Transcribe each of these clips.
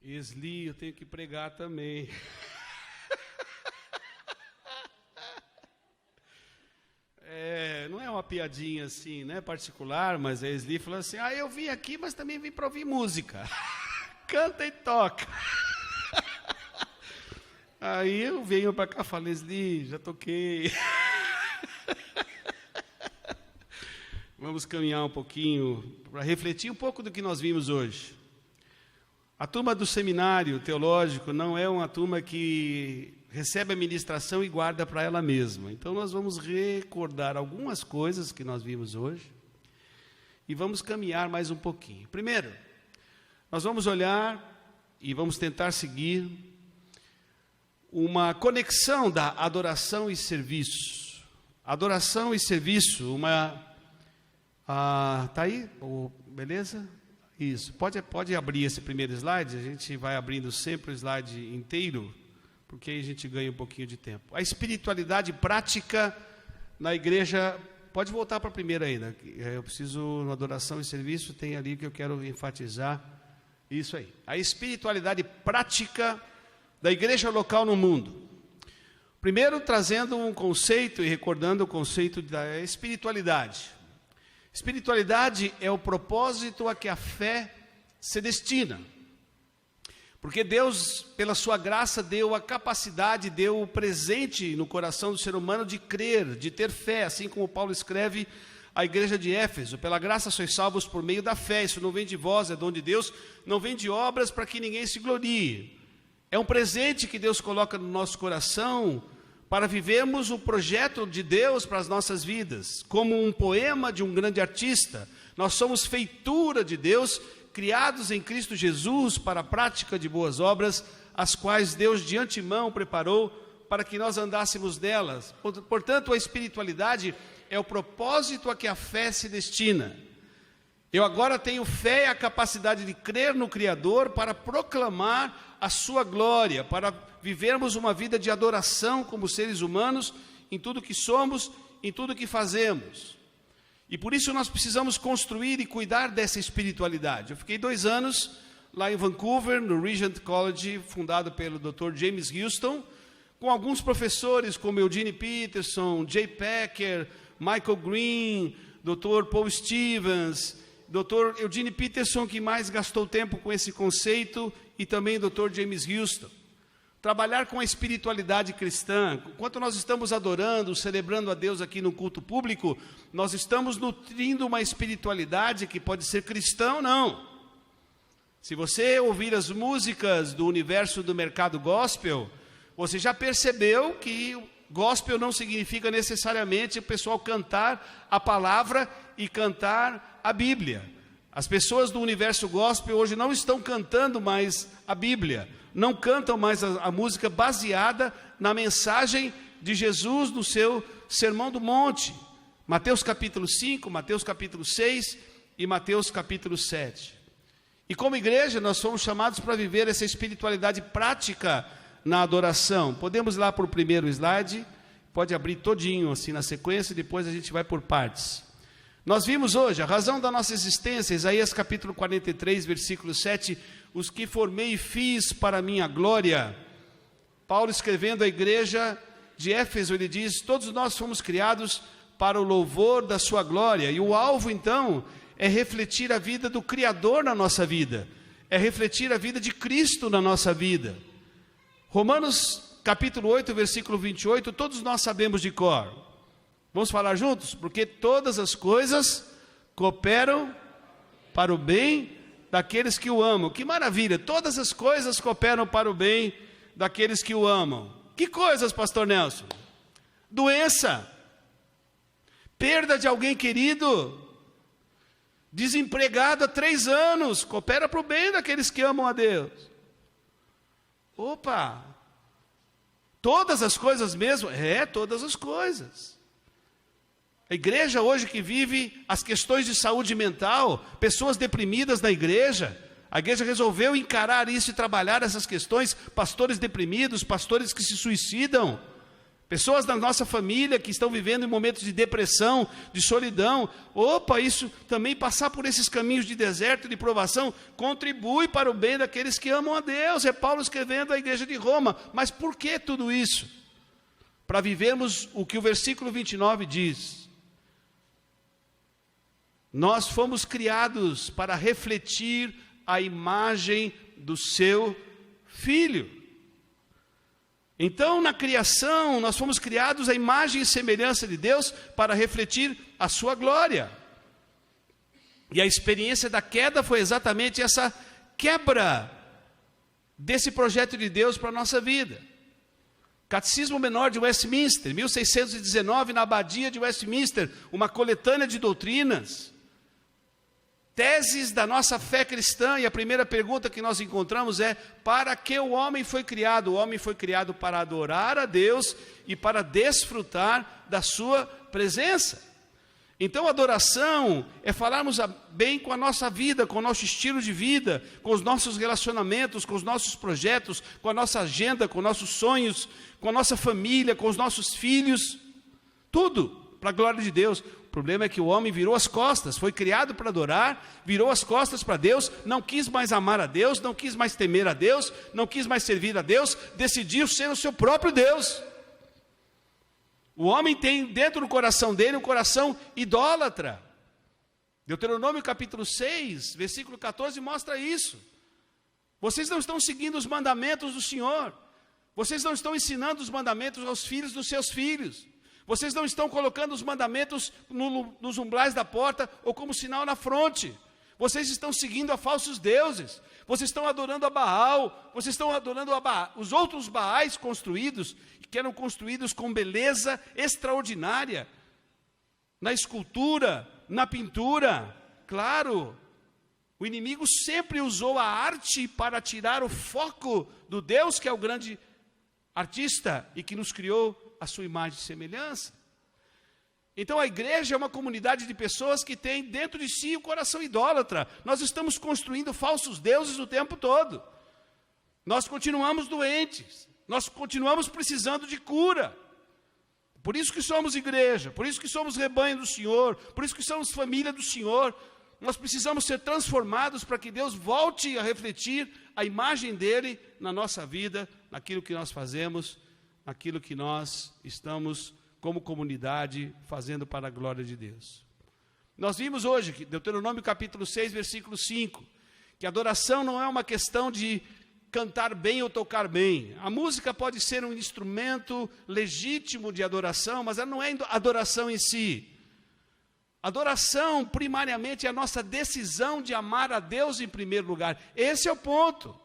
Esli, eu tenho que pregar também. Não é uma piadinha assim, né, particular, mas a Esli falou assim: eu vim aqui, mas também vim para ouvir música. Canta e toca. Aí eu venho para cá e falo: Esli, já toquei. Vamos caminhar um pouquinho para refletir um pouco do que nós vimos hoje. A turma do seminário teológico não é uma turma que recebe a ministração e guarda para ela mesma. Então nós vamos recordar algumas coisas que nós vimos hoje e vamos caminhar mais um pouquinho. Primeiro, nós vamos olhar e vamos tentar seguir uma conexão da adoração e serviço. Adoração e serviço, tá aí? Beleza? Isso. Pode abrir esse primeiro slide. A gente vai abrindo sempre o slide inteiro, porque aí a gente ganha um pouquinho de tempo. A espiritualidade prática na igreja. Pode voltar para a primeira ainda. Eu preciso, na adoração e serviço, tem ali que eu quero enfatizar. Isso aí. A espiritualidade prática da igreja local no mundo. Primeiro, trazendo um conceito e recordando o conceito da espiritualidade. Espiritualidade é o propósito a que a fé se destina. Porque Deus, pela sua graça, deu a capacidade, deu o presente no coração do ser humano de crer, de ter fé, assim como Paulo escreve à igreja de Éfeso: pela graça sois salvos por meio da fé, isso não vem de vós, é dom de Deus, não vem de obras para que ninguém se glorie. É um presente que Deus coloca no nosso coração para vivermos o projeto de Deus para as nossas vidas, como um poema de um grande artista. Nós somos feitura de Deus, criados em Cristo Jesus para a prática de boas obras, as quais Deus de antemão preparou para que nós andássemos nelas. Portanto, a espiritualidade é o propósito a que a fé se destina. Eu agora tenho fé e a capacidade de crer no Criador para proclamar a sua glória, para vivermos uma vida de adoração como seres humanos, em tudo que somos, em tudo que fazemos. E por isso nós precisamos construir e cuidar dessa espiritualidade. Eu fiquei 2 anos lá em Vancouver, no Regent College, fundado pelo Dr. James Houston, com alguns professores como Eugene Peterson, Jay Packer, Michael Green, Dr. Paul Stevens, Dr. Eugene Peterson, que mais gastou tempo com esse conceito, e também Dr. James Houston. Trabalhar com a espiritualidade cristã. Enquanto nós estamos adorando, celebrando a Deus aqui no culto público, nós estamos nutrindo uma espiritualidade que pode ser cristã ou não. Se você ouvir as músicas do universo do mercado gospel, você já percebeu que gospel não significa necessariamente o pessoal cantar a palavra e cantar a Bíblia. As pessoas do universo gospel hoje não estão cantando mais a Bíblia, não cantam mais a música baseada na mensagem de Jesus no seu Sermão do Monte. Mateus capítulo 5, Mateus capítulo 6 e Mateus capítulo 7. E como igreja nós somos chamados para viver essa espiritualidade prática na adoração. Podemos ir lá para o primeiro slide, pode abrir todinho assim na sequência, e depois a gente vai por partes. Nós vimos hoje a razão da nossa existência, Isaías capítulo 43, versículo 7, os que formei e fiz para a minha glória. Paulo escrevendo à igreja de Éfeso, ele diz: todos nós fomos criados para o louvor da sua glória, e o alvo então é refletir a vida do Criador na nossa vida, é refletir a vida de Cristo na nossa vida. Romanos capítulo 8, versículo 28, todos nós sabemos de cor. Vamos falar juntos? Porque todas as coisas cooperam para o bem daqueles que o amam. Que maravilha! Todas as coisas cooperam para o bem daqueles que o amam. Que coisas, pastor Nelson? Doença, perda de alguém querido, desempregado há 3 anos, coopera para o bem daqueles que amam a Deus. Opa! Todas as coisas mesmo? Todas as coisas. A igreja hoje que vive as questões de saúde mental, pessoas deprimidas na igreja, a igreja resolveu encarar isso e trabalhar essas questões, pastores deprimidos, pastores que se suicidam, Pessoas da nossa família que estão vivendo em momentos de depressão, de solidão. Opa, isso também, passar por esses caminhos de deserto, de provação, contribui para o bem daqueles que amam a Deus. É Paulo escrevendo à igreja de Roma. Mas por que tudo isso? Para vivermos o que o versículo 29 diz. Nós fomos criados para refletir a imagem do seu Filho. Então, na criação, nós fomos criados à imagem e semelhança de Deus para refletir a sua glória. E a experiência da queda foi exatamente essa quebra desse projeto de Deus para a nossa vida. Catecismo Menor de Westminster, 1619, na Abadia de Westminster, uma coletânea de doutrinas, teses da nossa fé cristã, e a primeira pergunta que nós encontramos é: para que o homem foi criado? O homem foi criado para adorar a Deus e para desfrutar da sua presença. Então, adoração é falarmos bem com a nossa vida, com o nosso estilo de vida, com os nossos relacionamentos, com os nossos projetos, com a nossa agenda, com nossos sonhos, com a nossa família, com os nossos filhos, tudo para a glória de Deus. O problema é que o homem virou as costas, foi criado para adorar, virou as costas para Deus, não quis mais amar a Deus, não quis mais temer a Deus, não quis mais servir a Deus, decidiu ser o seu próprio Deus. O homem tem dentro do coração dele um coração idólatra. Deuteronômio capítulo 6, versículo 14 mostra isso. Vocês não estão seguindo os mandamentos do Senhor, vocês não estão ensinando os mandamentos aos filhos dos seus filhos. Vocês não estão colocando os mandamentos nos umbrais da porta ou como sinal na fronte. Vocês estão seguindo a falsos deuses. Vocês estão adorando a Baal. Vocês estão adorando os outros Baais construídos, que eram construídos com beleza extraordinária. Na escultura, na pintura. Claro, o inimigo sempre usou a arte para tirar o foco do Deus que é o grande artista e que nos criou a sua imagem e semelhança. Então a igreja é uma comunidade de pessoas que tem dentro de si o coração idólatra. Nós estamos construindo falsos deuses o tempo todo. Nós continuamos doentes, nós continuamos precisando de cura. Por isso que somos igreja, por isso que somos rebanho do Senhor, por isso que somos família do Senhor. Nós precisamos ser transformados para que Deus volte a refletir a imagem dele na nossa vida, naquilo que nós fazemos, naquilo que nós estamos como comunidade fazendo para a glória de Deus. Nós vimos hoje, que Deuteronômio capítulo 6, versículo 5, que adoração não é uma questão de cantar bem ou tocar bem. A música pode ser um instrumento legítimo de adoração, mas ela não é adoração em si. Adoração, primariamente, é a nossa decisão de amar a Deus em primeiro lugar. Esse é o ponto.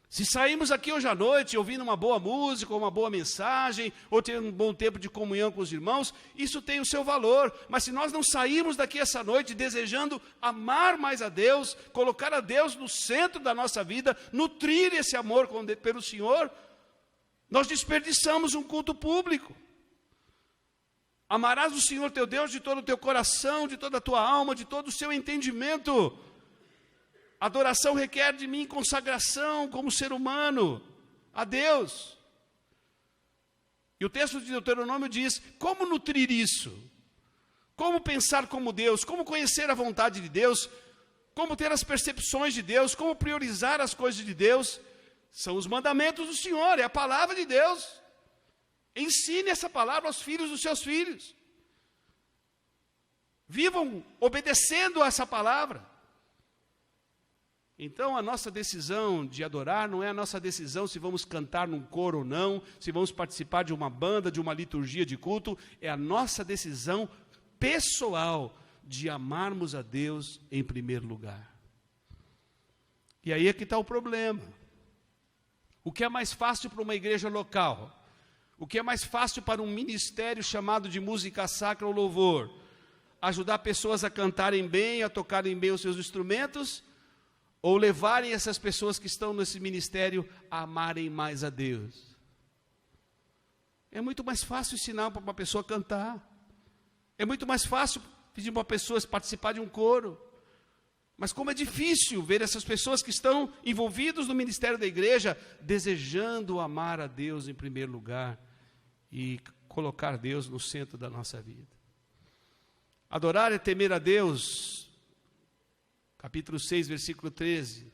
Se saímos aqui hoje à noite ouvindo uma boa música, ou uma boa mensagem, ou tendo um bom tempo de comunhão com os irmãos, isso tem o seu valor. Mas se nós não sairmos daqui essa noite desejando amar mais a Deus, colocar a Deus no centro da nossa vida, nutrir esse amor pelo Senhor, nós desperdiçamos um culto público. Amarás o Senhor teu Deus de todo o teu coração, de toda a tua alma, de todo o seu entendimento. Adoração requer de mim consagração como ser humano a Deus. E o texto de Deuteronômio diz: como nutrir isso? Como pensar como Deus? Como conhecer a vontade de Deus? Como ter as percepções de Deus? Como priorizar as coisas de Deus? São os mandamentos do Senhor, é a palavra de Deus. Ensine essa palavra aos filhos dos seus filhos. Vivam obedecendo a essa palavra. Então, a nossa decisão de adorar não é a nossa decisão se vamos cantar num coro ou não, se vamos participar de uma banda, de uma liturgia de culto, é a nossa decisão pessoal de amarmos a Deus em primeiro lugar. E aí é que está o problema. O que é mais fácil para uma igreja local? O que é mais fácil para um ministério chamado de música sacra ou louvor? Ajudar pessoas a cantarem bem, a tocarem bem os seus instrumentos? Ou levarem essas pessoas que estão nesse ministério a amarem mais a Deus? É muito mais fácil ensinar para uma pessoa cantar. É muito mais fácil pedir para uma pessoa participar de um coro. Mas como é difícil ver essas pessoas que estão envolvidas no ministério da igreja, desejando amar a Deus em primeiro lugar. e colocar Deus no centro da nossa vida. Adorar é temer a Deus, capítulo 6, versículo 13.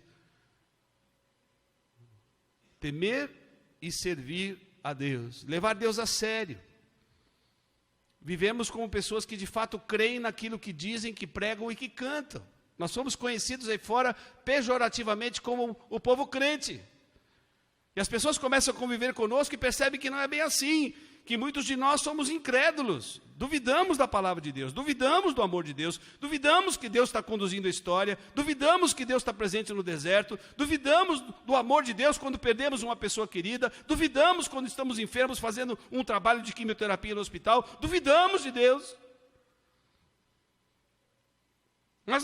Temer e servir a Deus, levar Deus a sério. Vivemos como pessoas que de fato creem naquilo que dizem, que pregam e que cantam. Nós somos conhecidos aí fora pejorativamente como o povo crente. E as pessoas começam a conviver conosco e percebem que não é bem assim, que muitos de nós somos incrédulos, duvidamos da palavra de Deus, duvidamos do amor de Deus, duvidamos que Deus está conduzindo a história, duvidamos que Deus está presente no deserto, duvidamos do amor de Deus quando perdemos uma pessoa querida, duvidamos quando estamos enfermos fazendo um trabalho de quimioterapia no hospital, duvidamos de Deus. Mas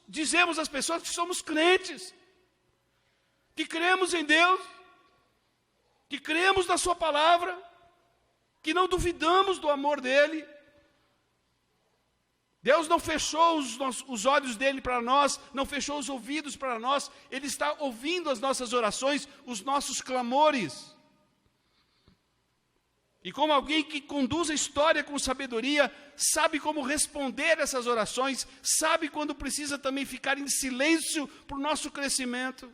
dizemos às pessoas que somos crentes, que cremos em Deus, que cremos na sua palavra, que não duvidamos do amor dele. Deus não fechou os olhos dele para nós, não fechou os ouvidos para nós, ele está ouvindo as nossas orações, os nossos clamores. E como alguém que conduz a história com sabedoria, sabe como responder essas orações, sabe quando precisa também ficar em silêncio para o nosso crescimento.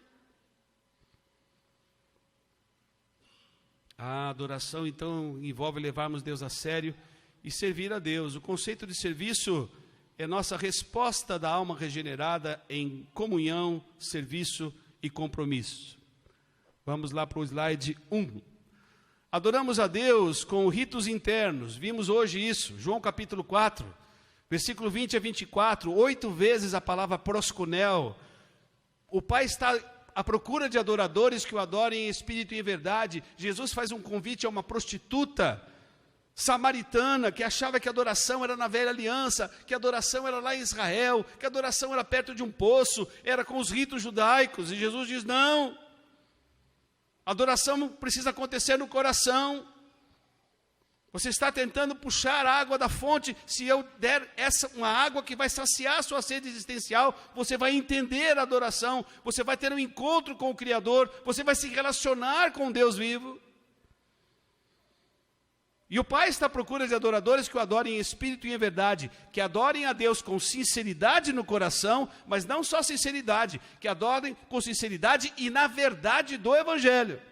A adoração, então, envolve levarmos Deus a sério e servir a Deus. O conceito de serviço é nossa resposta da alma regenerada em comunhão, serviço e compromisso. Vamos lá para o slide 1. Adoramos a Deus com ritos internos. Vimos hoje isso, João capítulo 4, versículo 20 a 24, 8 vezes a palavra proskunel. O Pai está à procura de adoradores que o adorem em espírito e em verdade. Jesus faz um convite a uma prostituta samaritana que achava que a adoração era na velha aliança, que a adoração era lá em Israel, que a adoração era perto de um poço, era com os ritos judaicos. E Jesus diz: não, a adoração precisa acontecer no coração. Você está tentando puxar a água da fonte. Se eu der uma água que vai saciar a sua sede existencial, você vai entender a adoração, você vai ter um encontro com o Criador, você vai se relacionar com Deus vivo. E o Pai está à procura de adoradores que o adorem em espírito e em verdade, que adorem a Deus com sinceridade no coração, mas não só sinceridade, que adorem com sinceridade e na verdade do Evangelho.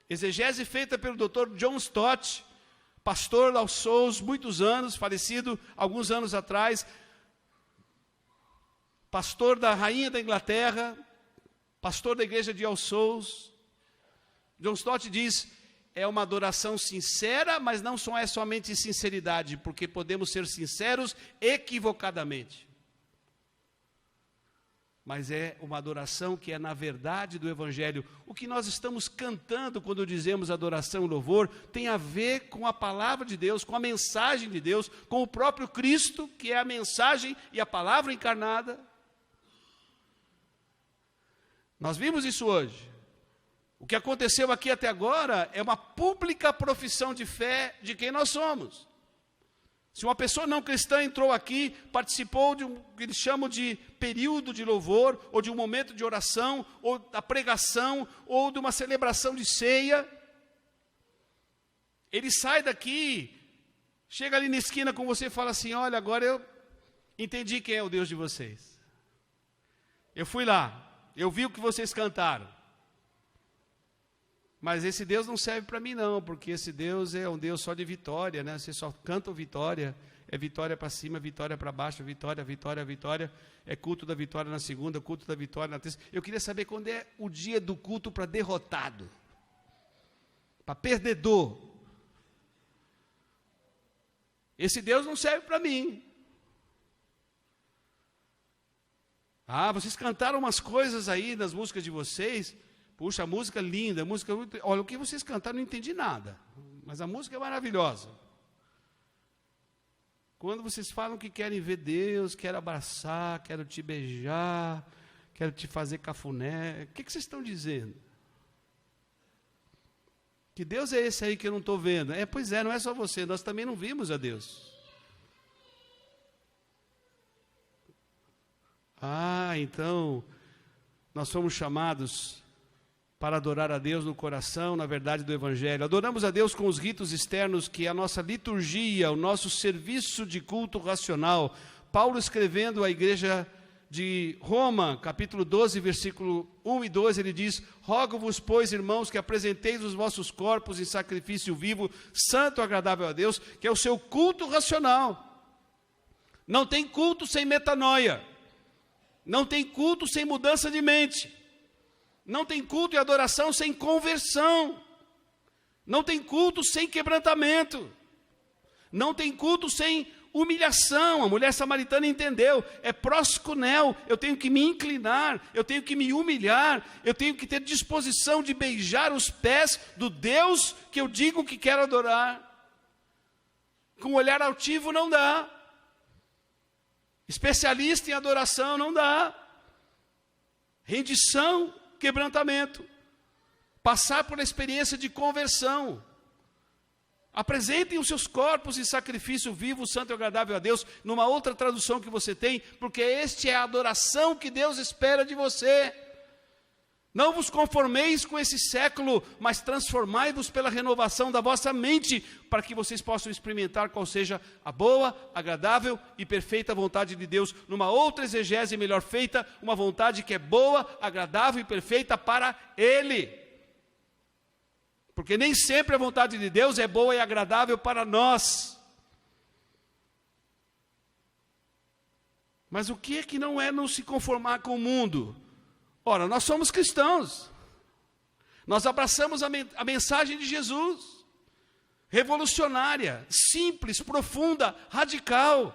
Exegese feita pelo Dr. John Stott, pastor lá All Souls, muitos anos, falecido alguns anos atrás, pastor da Rainha da Inglaterra, pastor da igreja de All Souls. John Stott diz: é uma adoração sincera, mas não só é somente sinceridade, porque podemos ser sinceros equivocadamente. Mas é uma adoração que é na verdade do Evangelho. O que nós estamos cantando quando dizemos adoração e louvor tem a ver com a palavra de Deus, com a mensagem de Deus, com o próprio Cristo, que é a mensagem e a palavra encarnada. Nós vimos isso hoje. O que aconteceu aqui até agora é uma pública profissão de fé de quem nós somos. Se uma pessoa não cristã entrou aqui, participou de um que eles chamam de período de louvor, ou de um momento de oração, ou da pregação, ou de uma celebração de ceia, ele sai daqui, chega ali na esquina com você e fala assim: olha, agora eu entendi quem é o Deus de vocês. Eu fui lá, eu vi o que vocês cantaram. Mas esse Deus não serve para mim não, porque esse Deus é um Deus só de vitória, né? Você só canta vitória, é vitória para cima, vitória para baixo, vitória, vitória, vitória, é culto da vitória na segunda, culto da vitória na terça. Eu queria saber quando é o dia do culto para derrotado, para perdedor. Esse Deus não serve para mim. Ah, vocês cantaram umas coisas aí nas músicas de vocês. Puxa, a música linda, a música... Olha, o que vocês cantaram, não entendi nada. Mas a música é maravilhosa. Quando vocês falam que querem ver Deus, quero abraçar, quero te beijar, quero te fazer cafuné, o que vocês estão dizendo? Que Deus é esse aí que eu não estou vendo? Pois é, não é só você, nós também não vimos a Deus. Ah, então, nós fomos chamados para adorar a Deus no coração, na verdade do Evangelho. Adoramos a Deus com os ritos externos, que é a nossa liturgia, o nosso serviço de culto racional. Paulo, escrevendo à igreja de Roma, capítulo 12, versículo 1 e 2, ele diz: rogo-vos, pois, irmãos, que apresenteis os vossos corpos em sacrifício vivo, santo e agradável a Deus, que é o seu culto racional. Não tem culto sem metanoia, não tem culto sem mudança de mente, não tem culto e adoração sem conversão, não tem culto sem quebrantamento, não tem culto sem humilhação. A mulher samaritana entendeu, é proskunel, eu tenho que me inclinar, eu tenho que me humilhar, eu tenho que ter disposição de beijar os pés do Deus que eu digo que quero adorar. Com olhar altivo não dá, especialista em adoração não dá, rendição, quebrantamento, passar por a experiência de conversão. Apresentem os seus corpos em sacrifício vivo, santo e agradável a Deus, numa outra tradução que você tem, porque este é a adoração que Deus espera de você. Não vos conformeis com esse século, mas transformai-vos pela renovação da vossa mente, para que vocês possam experimentar qual seja a boa, agradável e perfeita vontade de Deus. Numa outra exegese melhor feita, uma vontade que é boa, agradável e perfeita para Ele. Porque nem sempre a vontade de Deus é boa e agradável para nós. Mas o que é que não é não se conformar com o mundo? Ora, nós somos cristãos, nós abraçamos a mensagem de Jesus, revolucionária, simples, profunda, radical,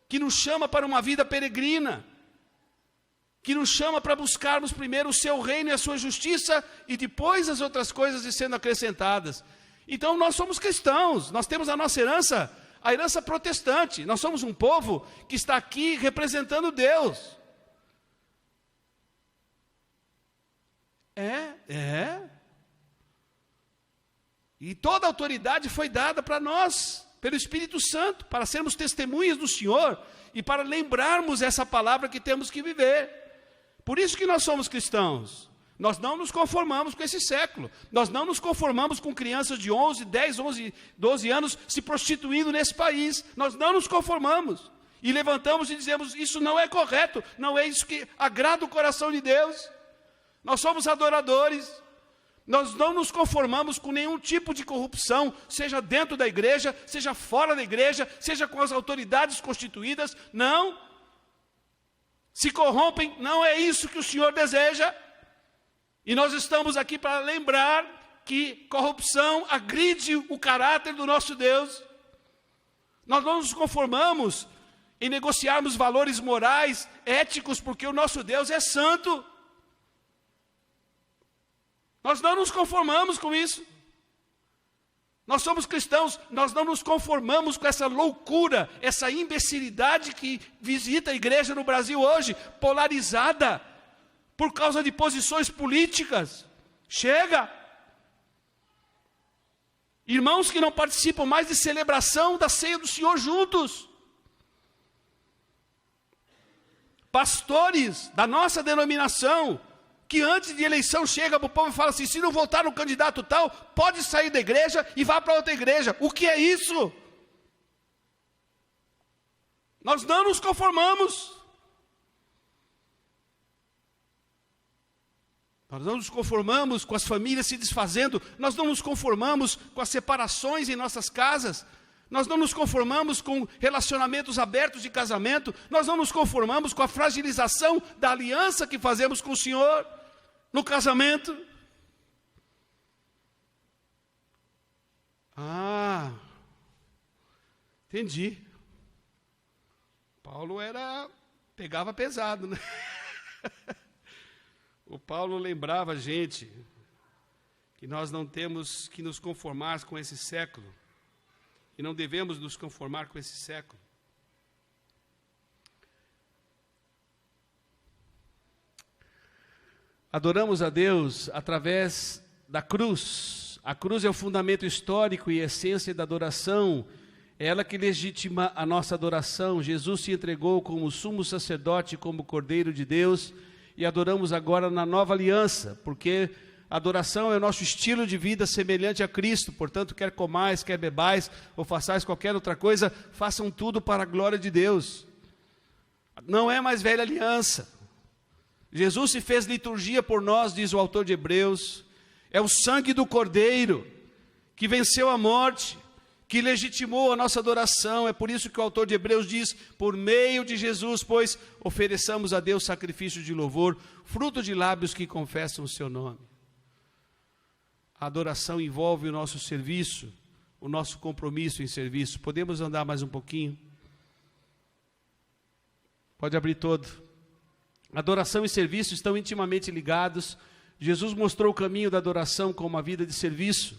que nos chama para uma vida peregrina, que nos chama para buscarmos primeiro o seu reino e a sua justiça, e depois as outras coisas sendo acrescentadas. Então nós somos cristãos, nós temos a nossa herança, a herança protestante, nós somos um povo que está aqui representando Deus. E toda a autoridade foi dada para nós, pelo Espírito Santo, para sermos testemunhas do Senhor e para lembrarmos essa palavra que temos que viver. Por isso que nós somos cristãos. Nós não nos conformamos com esse século. Nós não nos conformamos com crianças de 11, 10, 11, 12 anos se prostituindo nesse país. Nós não nos conformamos. E levantamos e dizemos, isso não é correto, não é isso que agrada o coração de Deus. Nós somos adoradores, nós não nos conformamos com nenhum tipo de corrupção, seja dentro da igreja, seja fora da igreja, seja com as autoridades constituídas, não. Se corrompem, não é isso que o Senhor deseja. E nós estamos aqui para lembrar que corrupção agride o caráter do nosso Deus. Nós não nos conformamos em negociarmos valores morais, éticos, porque o nosso Deus é santo. Nós não nos conformamos com isso. Nós somos cristãos, nós não nos conformamos com essa loucura, essa imbecilidade que visita a igreja no Brasil hoje, polarizada, por causa de posições políticas. Chega! Irmãos que não participam mais de celebração da ceia do Senhor juntos. Pastores da nossa denominação, que antes de eleição chega para o povo e fala assim, se não votar no candidato tal, pode sair da igreja e vá para outra igreja. O que é isso? Nós não nos conformamos. Nós não nos conformamos com as famílias se desfazendo, nós não nos conformamos com as separações em nossas casas, nós não nos conformamos com relacionamentos abertos de casamento, nós não nos conformamos com a fragilização da aliança que fazemos com o Senhor no casamento. Entendi. Paulo pegava pesado, né? O Paulo lembrava a gente que nós não temos que nos conformar com esse século, e não devemos nos conformar com esse século. Adoramos a Deus através da cruz. A cruz é o fundamento histórico e essência da adoração. É ela que legitima a nossa adoração. Jesus se entregou como sumo sacerdote, como Cordeiro de Deus, e adoramos agora na nova aliança, porque A adoração é o nosso estilo de vida semelhante a Cristo. Portanto, quer comais, quer bebais, ou façais qualquer outra coisa, façam tudo para a glória de Deus. Não é mais velha aliança. Jesus se fez liturgia por nós, diz o autor de Hebreus. É o sangue do Cordeiro que venceu a morte, que legitimou a nossa adoração. É por isso que o autor de Hebreus diz: por meio de Jesus, pois, ofereçamos a Deus sacrifício de louvor, fruto de lábios que confessam o seu nome. A adoração envolve o nosso serviço, o nosso compromisso em serviço. Podemos andar mais um pouquinho? Pode abrir todo. Adoração e serviço estão intimamente ligados. Jesus mostrou o caminho da adoração como uma vida de serviço.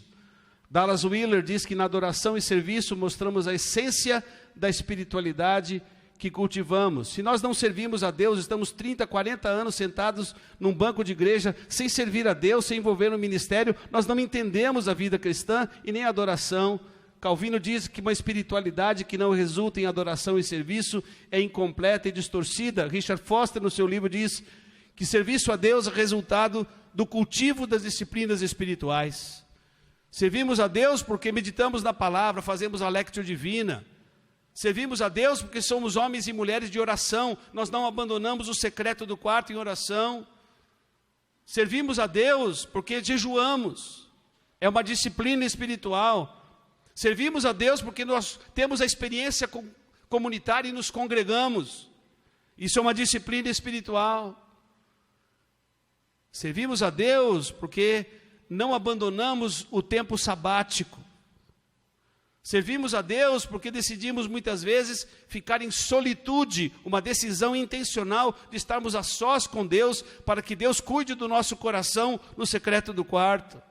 Dallas Willard diz que na adoração e serviço mostramos a essência da espiritualidade que cultivamos. Se nós não servimos a Deus, estamos 30, 40 anos sentados num banco de igreja, sem servir a Deus, sem envolver no ministério, nós não entendemos a vida cristã e nem a adoração. Calvino diz que uma espiritualidade que não resulta em adoração e serviço é incompleta e distorcida. Richard Foster, no seu livro, diz que serviço a Deus é resultado do cultivo das disciplinas espirituais. Servimos a Deus porque meditamos na palavra, fazemos a lectio divina. Servimos a Deus porque somos homens e mulheres de oração, nós não abandonamos o secreto do quarto em oração. Servimos a Deus porque jejuamos, é uma disciplina espiritual. Servimos a Deus porque nós temos a experiência comunitária e nos congregamos, isso é uma disciplina espiritual. Servimos a Deus porque não abandonamos o tempo sabático. Servimos a Deus porque decidimos muitas vezes ficar em solitude, uma decisão intencional de estarmos a sós com Deus, para que Deus cuide do nosso coração no secreto do quarto.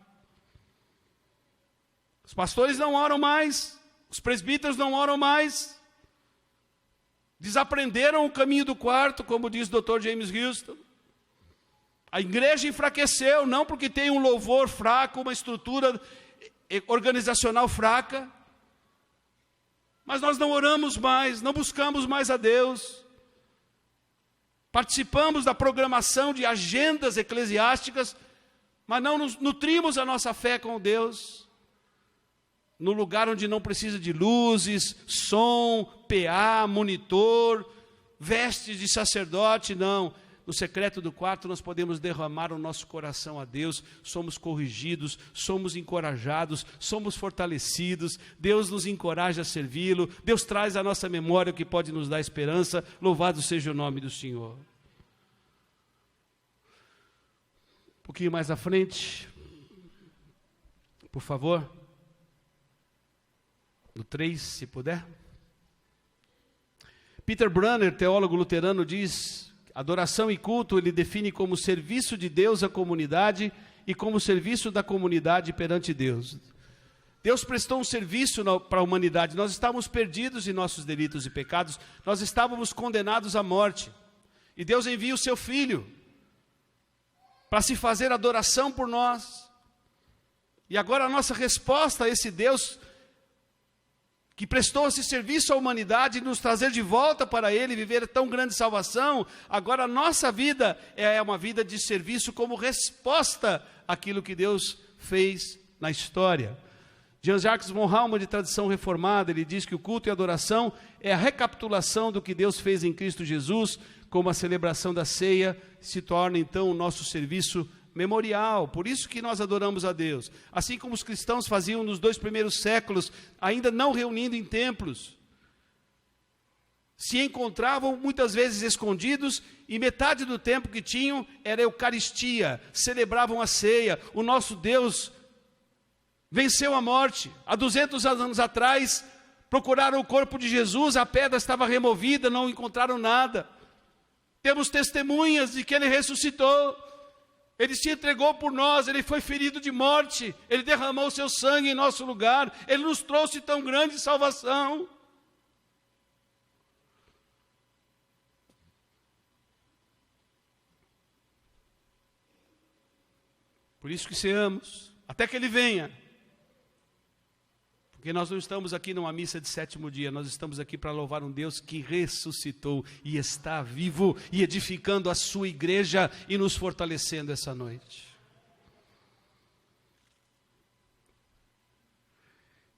Os pastores não oram mais, os presbíteros não oram mais, desaprenderam o caminho do quarto, como diz o Dr. James Houston. A igreja enfraqueceu, não porque tem um louvor fraco, uma estrutura organizacional fraca, mas nós não oramos mais, não buscamos mais a Deus. Participamos da programação de agendas eclesiásticas, mas não nos nutrimos a nossa fé com Deus. No lugar onde não precisa de luzes, som, PA, monitor, vestes de sacerdote, não. No secreto do quarto nós podemos derramar o nosso coração a Deus, somos corrigidos, somos encorajados, somos fortalecidos, Deus nos encoraja a servi-lo, Deus traz à nossa memória o que pode nos dar esperança, louvado seja o nome do Senhor. Um pouquinho mais à frente, por favor, no 3, se puder. Peter Brunner, teólogo luterano, diz: adoração e culto ele define como serviço de Deus à comunidade e como serviço da comunidade perante Deus. Deus prestou um serviço para a humanidade. Nós estávamos perdidos em nossos delitos e pecados, nós estávamos condenados à morte. E Deus envia o seu Filho para se fazer adoração por nós. E agora a nossa resposta a esse Deus que prestou esse serviço à humanidade e nos trazer de volta para Ele, viver tão grande salvação, agora a nossa vida é uma vida de serviço como resposta àquilo que Deus fez na história. Jean-Jacques von Halman, de tradição reformada, ele diz que o culto e a adoração é a recapitulação do que Deus fez em Cristo Jesus, como a celebração da ceia se torna então o nosso serviço memorial. Por isso que nós adoramos a Deus, assim como os cristãos faziam nos 2 primeiros séculos, ainda não reunindo em templos, se encontravam muitas vezes escondidos, e metade do tempo que tinham era a Eucaristia, celebravam a ceia. O nosso Deus venceu a morte. Há 200 anos atrás, procuraram o corpo de Jesus, a pedra estava removida, não encontraram nada. Temos testemunhas de que Ele ressuscitou. Ele se entregou por nós, Ele foi ferido de morte, Ele derramou o seu sangue em nosso lugar, Ele nos trouxe tão grande salvação. Por isso que ceamos, até que Ele venha. Porque nós não estamos aqui numa missa de 7º dia, nós estamos aqui para louvar um Deus que ressuscitou e está vivo e edificando a sua igreja e nos fortalecendo essa noite.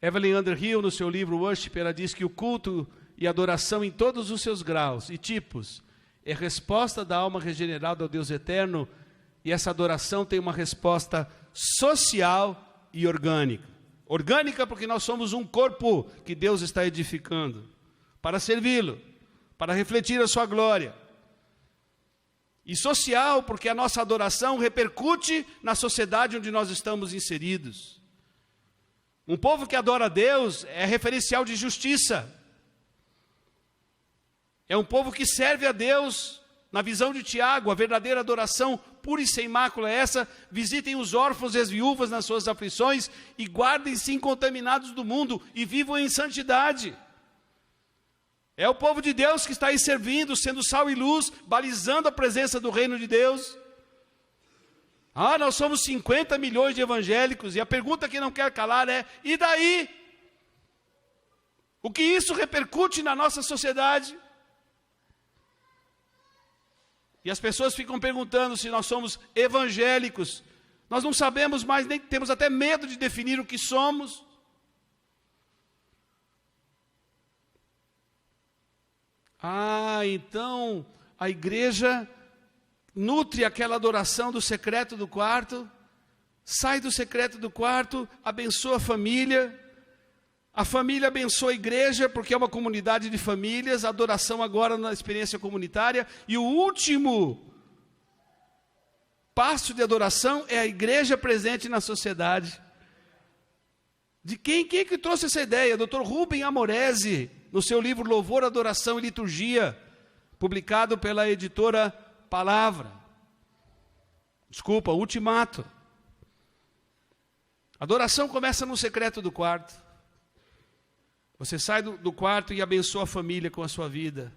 Evelyn Underhill, no seu livro Worship, ela diz que o culto e adoração em todos os seus graus e tipos é resposta da alma regenerada ao Deus eterno, e essa adoração tem uma resposta social e orgânica. Orgânica porque nós somos um corpo que Deus está edificando para servi-lo, para refletir a sua glória. E social porque a nossa adoração repercute na sociedade onde nós estamos inseridos. Um povo que adora a Deus é referencial de justiça. É um povo que serve a Deus, na visão de Tiago, a verdadeira adoração pura e sem mácula é essa: visitem os órfãos e as viúvas nas suas aflições e guardem-se incontaminados do mundo e vivam em santidade. É o povo de Deus que está aí servindo, sendo sal e luz, balizando a presença do reino de Deus. Nós somos 50 milhões de evangélicos, e a pergunta que não quer calar é: e daí? O que isso repercute na nossa sociedade? E as pessoas ficam perguntando se nós somos evangélicos. Nós não sabemos mais, nem temos até medo de definir o que somos. Então a igreja nutre aquela adoração do secreto do quarto, sai do secreto do quarto, abençoa a família abençoa a igreja, porque é uma comunidade de famílias, a adoração agora na experiência comunitária, e o último passo de adoração é a igreja presente na sociedade. De quem que trouxe essa ideia? Dr. Rubem Amorese, no seu livro Louvor, Adoração e Liturgia, publicado pela editora Ultimato. Adoração começa no secreto do quarto. Você sai do quarto e abençoa a família com a sua vida.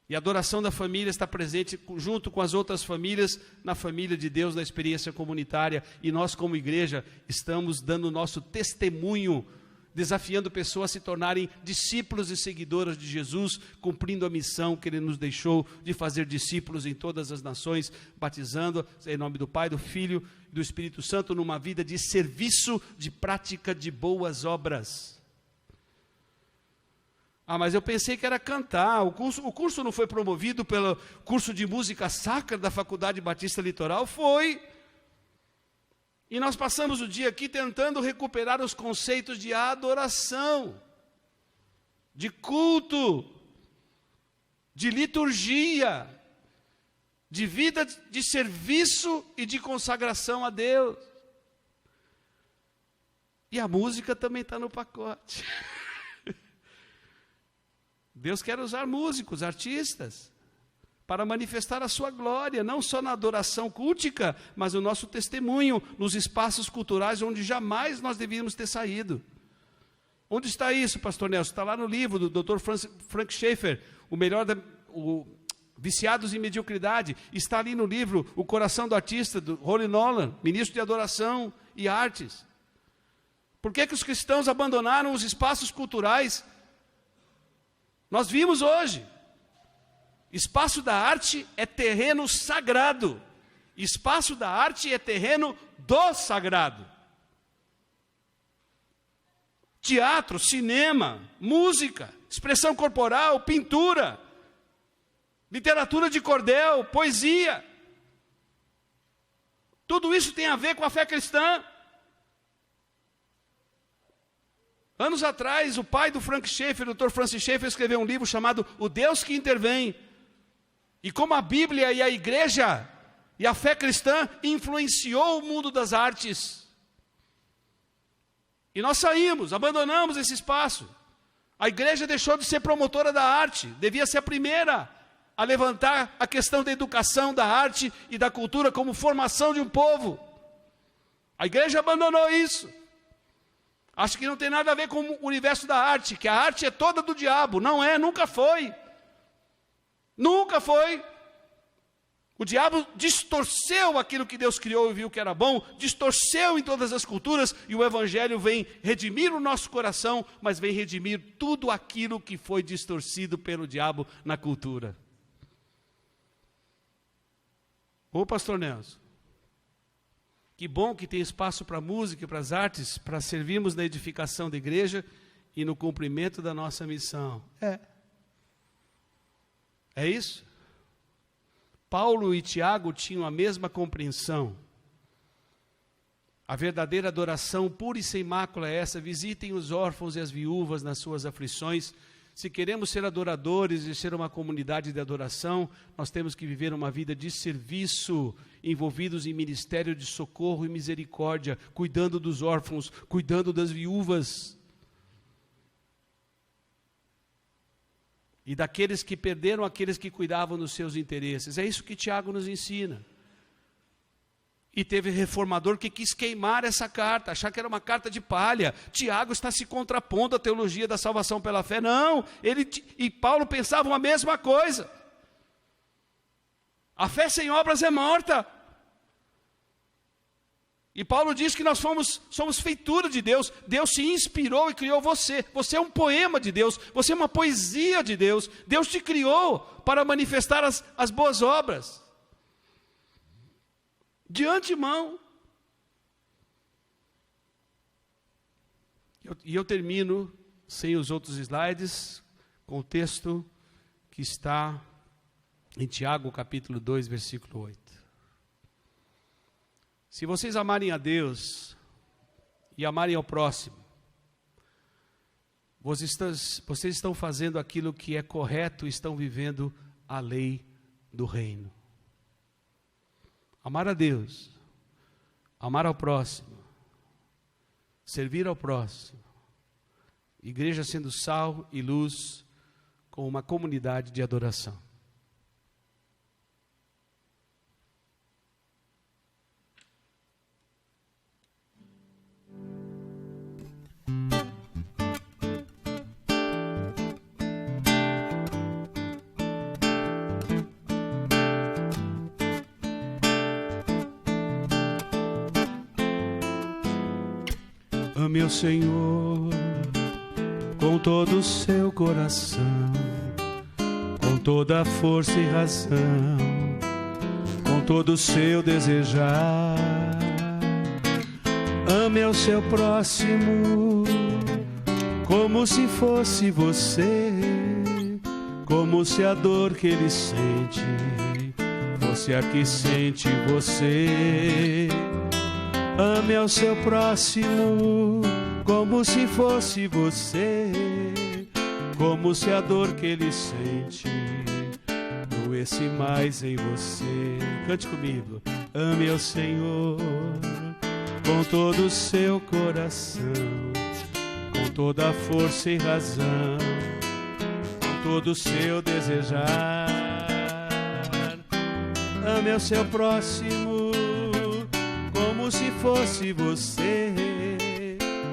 E a adoração da família está presente junto com as outras famílias, na família de Deus, na experiência comunitária. E nós, como igreja, estamos dando o nosso testemunho, desafiando pessoas a se tornarem discípulos e seguidoras de Jesus, cumprindo a missão que Ele nos deixou de fazer discípulos em todas as nações, batizando em nome do Pai, do Filho e do Espírito Santo, numa vida de serviço, de prática de boas obras. Mas eu pensei que era cantar. O curso não foi promovido pelo curso de música sacra da Faculdade Batista Litoral? Foi. E nós passamos o dia aqui tentando recuperar os conceitos de adoração, de culto, de liturgia, de vida de serviço e de consagração a Deus. E a música também está no pacote. Deus quer usar músicos, artistas, para manifestar a sua glória, não só na adoração cultica, mas o nosso testemunho nos espaços culturais onde jamais nós devíamos ter saído. Onde está isso, pastor Nelson? Está lá no livro do Dr. Frank Schaeffer, Viciados em Mediocridade. Está ali no livro O Coração do Artista, do Rory Nolan, ministro de Adoração e Artes. Por que os cristãos abandonaram os espaços culturais? Nós vimos hoje, espaço da arte é terreno sagrado, espaço da arte é terreno do sagrado. Teatro, cinema, música, expressão corporal, pintura, literatura de cordel, poesia. Tudo isso tem a ver com a fé cristã. Anos atrás, o pai do Frank Schaeffer, o Dr. Francis Schaeffer, escreveu um livro chamado O Deus que Intervém. E como a Bíblia e a igreja e a fé cristã influenciou o mundo das artes. E nós saímos, abandonamos esse espaço. A igreja deixou de ser promotora da arte, devia ser a primeira a levantar a questão da educação, da arte e da cultura como formação de um povo. A igreja abandonou isso. Acho que não tem nada a ver com o universo da arte, que a arte é toda do diabo. Não é, nunca foi. Nunca foi. O diabo distorceu aquilo que Deus criou e viu que era bom, distorceu em todas as culturas, e o Evangelho vem redimir o nosso coração, mas vem redimir tudo aquilo que foi distorcido pelo diabo na cultura. Ô pastor Nelson, Que bom que tem espaço para a música e para as artes, para servirmos na edificação da igreja e no cumprimento da nossa missão. É isso? Paulo e Tiago tinham a mesma compreensão. A verdadeira adoração pura e sem mácula é essa: visitem os órfãos e as viúvas nas suas aflições. Se queremos ser adoradores e ser uma comunidade de adoração, nós temos que viver uma vida de serviço, envolvidos em ministério de socorro e misericórdia, cuidando dos órfãos, cuidando das viúvas. E daqueles que perderam, aqueles que cuidavam dos seus interesses. É isso que Tiago nos ensina. E teve reformador que quis queimar essa carta, achar que era uma carta de palha. Tiago está se contrapondo à teologia da salvação pela fé. Não, ele e Paulo pensavam a mesma coisa. A fé sem obras é morta. E Paulo diz que nós somos feitura de Deus. Deus se inspirou e criou você. Você é um poema de Deus. Você é uma poesia de Deus. Deus te criou para manifestar as boas obras. De antemão. E eu termino, sem os outros slides, com o texto que está em Tiago, capítulo 2, versículo 8. Se vocês amarem a Deus e amarem ao próximo, vocês estão fazendo aquilo que é correto, estão vivendo a lei do reino. Amar a Deus, amar ao próximo, servir ao próximo, igreja sendo sal e luz com uma comunidade de adoração. Ame o Senhor com todo o seu coração, com toda a força e razão, com todo o seu desejar. Ame ao seu próximo como se fosse você, como se a dor que ele sente fosse a que sente você. Ame ao seu próximo como se fosse você, como se a dor que ele sente doesse mais em você. Cante comigo. Ame ao Senhor com todo o seu coração, com toda a força e razão, com todo o seu desejar. Ame ao seu próximo como se fosse você,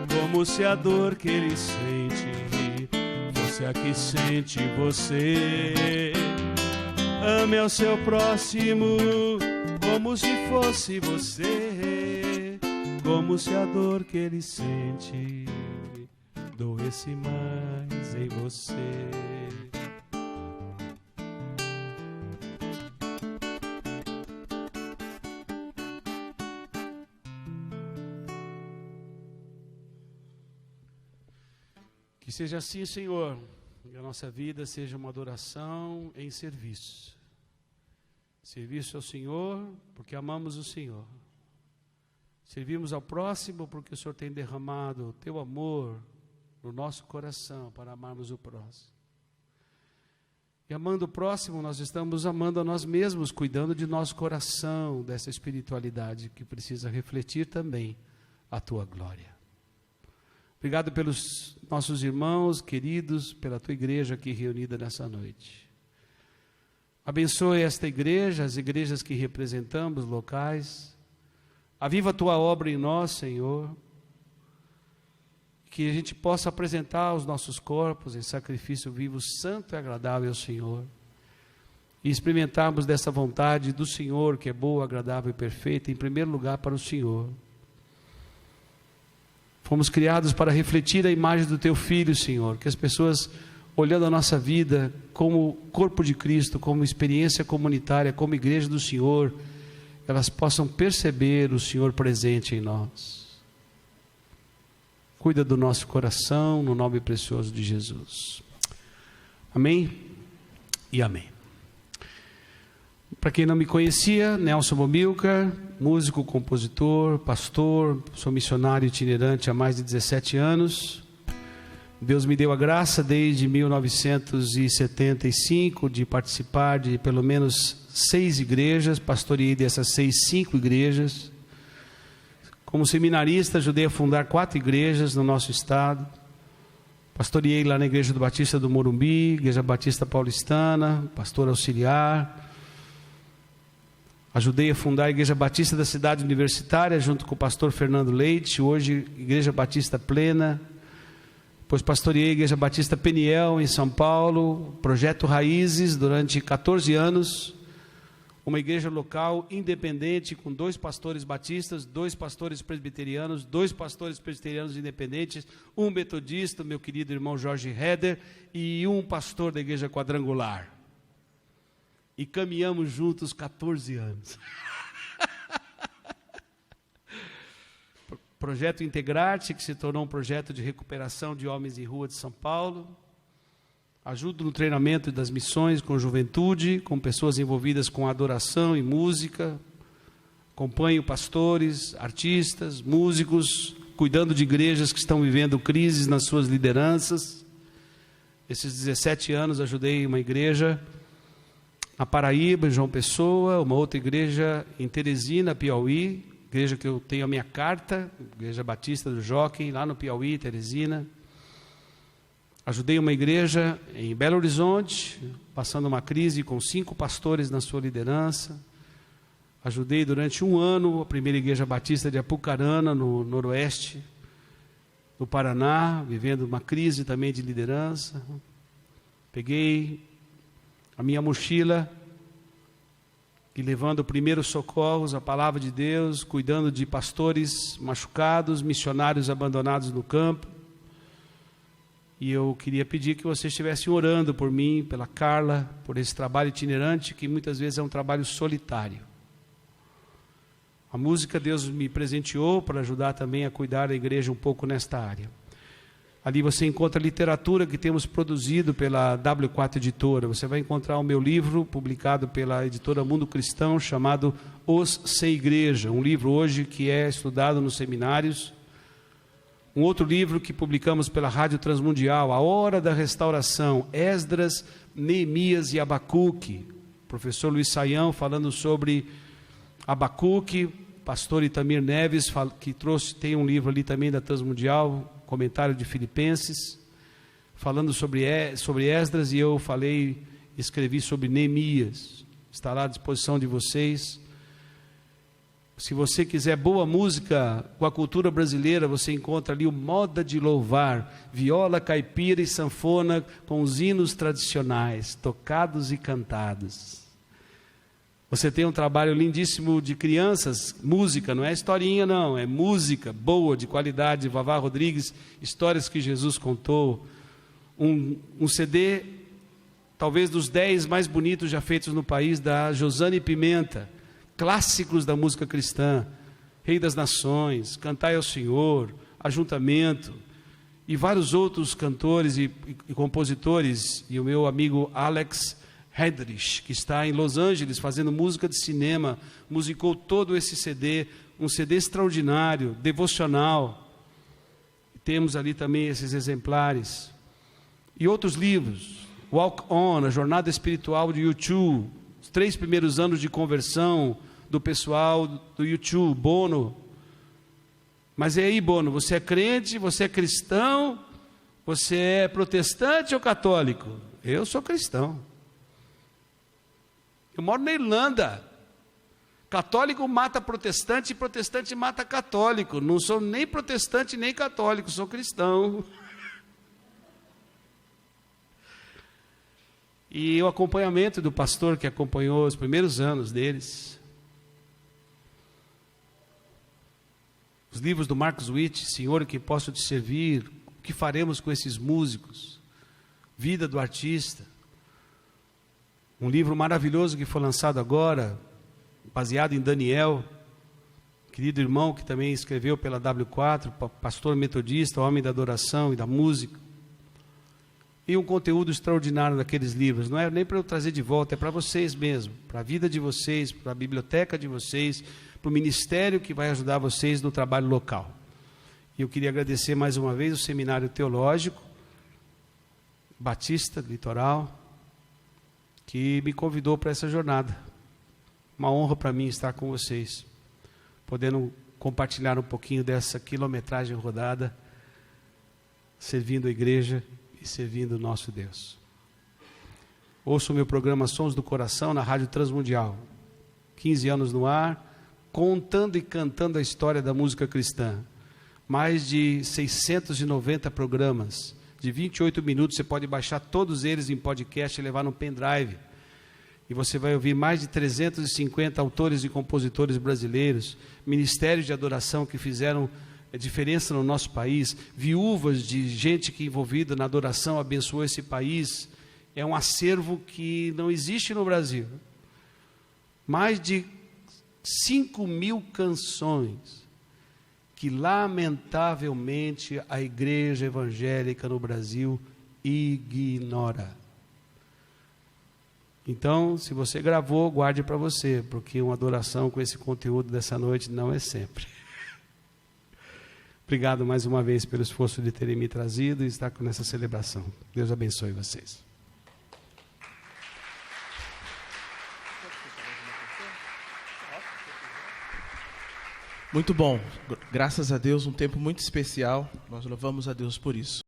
como se a dor que ele sente fosse a que sente você. Ame ao seu próximo como se fosse você, como se a dor que ele sente doesse mais em você. Que seja assim, Senhor, que a nossa vida seja uma adoração em serviço. Serviço ao Senhor, porque amamos o Senhor. Servimos ao próximo, porque o Senhor tem derramado o teu amor no nosso coração para amarmos o próximo. E amando o próximo, nós estamos amando a nós mesmos, cuidando de nosso coração, dessa espiritualidade que precisa refletir também a tua glória. Obrigado pelos nossos irmãos queridos, pela tua igreja aqui reunida nessa noite. Abençoe esta igreja, as igrejas que representamos, locais. Aviva a tua obra em nós, Senhor. Que a gente possa apresentar os nossos corpos em sacrifício vivo, santo e agradável ao Senhor. E experimentarmos dessa vontade do Senhor, que é boa, agradável e perfeita, em primeiro lugar para o Senhor. Fomos criados para refletir a imagem do Teu Filho, Senhor. Que as pessoas, olhando a nossa vida como corpo de Cristo, como experiência comunitária, como igreja do Senhor, elas possam perceber o Senhor presente em nós. Cuida do nosso coração, no nome precioso de Jesus. Amém e amém. Para quem não me conhecia, Nelson Bomilcar, músico, compositor, pastor, sou missionário itinerante há mais de 17 anos. Deus me deu a graça desde 1975 de participar de pelo menos 6 igrejas, pastoreei dessas 5 igrejas. Como seminarista, ajudei a fundar 4 igrejas no nosso estado. Pastoreei lá na Igreja do Batista do Morumbi, Igreja Batista Paulistana, pastor auxiliar. Ajudei a fundar a Igreja Batista da Cidade Universitária, junto com o pastor Fernando Leite, hoje Igreja Batista Plena. Depois pastoreei a Igreja Batista Peniel, em São Paulo, Projeto Raízes, durante 14 anos, uma igreja local independente, com 2 pastores batistas, 2 pastores presbiterianos, 2 pastores presbiterianos independentes, um metodista, meu querido irmão Jorge Heder, e um pastor da Igreja Quadrangular. E caminhamos juntos 14 anos. Projeto Integrar-te, que se tornou um projeto de recuperação de homens em rua de São Paulo. Ajudo no treinamento das missões com juventude, com pessoas envolvidas com adoração e música. Acompanho pastores, artistas, músicos, cuidando de igrejas que estão vivendo crises nas suas lideranças. Esses 17 anos ajudei uma igreja na Paraíba, em João Pessoa, uma outra igreja em Teresina, Piauí, igreja que eu tenho a minha carta, Igreja Batista do Jockey, lá no Piauí, Teresina. Ajudei uma igreja em Belo Horizonte, passando uma crise com 5 pastores na sua liderança. Ajudei durante 1 ano a primeira Igreja Batista de Apucarana, no noroeste do Paraná, vivendo uma crise também de liderança. Peguei a minha mochila e levando primeiros socorros, a palavra de Deus, cuidando de pastores machucados, missionários abandonados no campo. E eu queria pedir que vocês estivessem orando por mim, pela Carla, por esse trabalho itinerante, que muitas vezes é um trabalho solitário. A música Deus me presenteou para ajudar também a cuidar da igreja um pouco nesta área. Ali você encontra a literatura que temos produzido pela W4 Editora. Você vai encontrar o meu livro, publicado pela editora Mundo Cristão, chamado Os Sem Igreja. Um livro hoje que é estudado nos seminários. Um outro livro que publicamos pela Rádio Transmundial, A Hora da Restauração, Esdras, Neemias e Abacuque. Professor Luiz Saião falando sobre Abacuque, pastor Itamir Neves, que tem um livro ali também da Transmundial, comentário de Filipenses, falando sobre Esdras, e eu escrevi sobre Neemias. Está lá à disposição de vocês. Se você quiser boa música com a cultura brasileira, você encontra ali o Moda de Louvar, viola, caipira e sanfona com os hinos tradicionais, tocados e cantados. Você tem um trabalho lindíssimo de crianças, música, não é historinha não, é música boa, de qualidade, Vavá Rodrigues, histórias que Jesus contou. Um CD, talvez dos 10 mais bonitos já feitos no país, da Josane Pimenta, clássicos da música cristã, Rei das Nações, Cantai ao Senhor, Ajuntamento, e vários outros cantores e compositores, e o meu amigo Alex Hedrich, que está em Los Angeles fazendo música de cinema, musicou todo esse CD, um CD extraordinário, devocional. Temos ali também esses exemplares. E outros livros, Walk On, a jornada espiritual de U2, os 3 primeiros anos de conversão do pessoal do U2, Bono. Mas e aí, Bono, você é crente, você é cristão, você é protestante ou católico? Eu sou cristão. Eu moro na Irlanda. Católico mata protestante e protestante mata católico. Não sou nem protestante nem católico, sou cristão. E o acompanhamento do pastor que acompanhou os primeiros anos deles. Os livros do Marcos Witt, Senhor, que posso te servir, o que faremos com esses músicos? Vida do artista. Um livro maravilhoso que foi lançado agora, baseado em Daniel, querido irmão que também escreveu pela W4, pastor metodista, homem da adoração e da música. E um conteúdo extraordinário daqueles livros. Não é nem para eu trazer de volta, é para vocês mesmo, para a vida de vocês, para a biblioteca de vocês, para o ministério que vai ajudar vocês no trabalho local. E eu queria agradecer mais uma vez o Seminário Teológico Batista Litoral, que me convidou para essa jornada. Uma honra para mim estar com vocês, podendo compartilhar um pouquinho dessa quilometragem rodada, servindo a igreja e servindo o nosso Deus. Ouço o meu programa Sons do Coração na Rádio Transmundial, 15 anos no ar, contando e cantando a história da música cristã. Mais de 690 programas, de 28 minutos, você pode baixar todos eles em podcast e levar no pendrive. E você vai ouvir mais de 350 autores e compositores brasileiros, ministérios de adoração que fizeram diferença no nosso país, viúvas de gente que envolvida na adoração abençoou esse país. É um acervo que não existe no Brasil. Mais de 5.000 canções que lamentavelmente a igreja evangélica no Brasil ignora. Então, se você gravou, guarde para você, porque uma adoração com esse conteúdo dessa noite não é sempre. Obrigado mais uma vez pelo esforço de terem me trazido e estar nessa celebração. Deus abençoe vocês. Muito bom, graças a Deus, um tempo muito especial, nós louvamos a Deus por isso.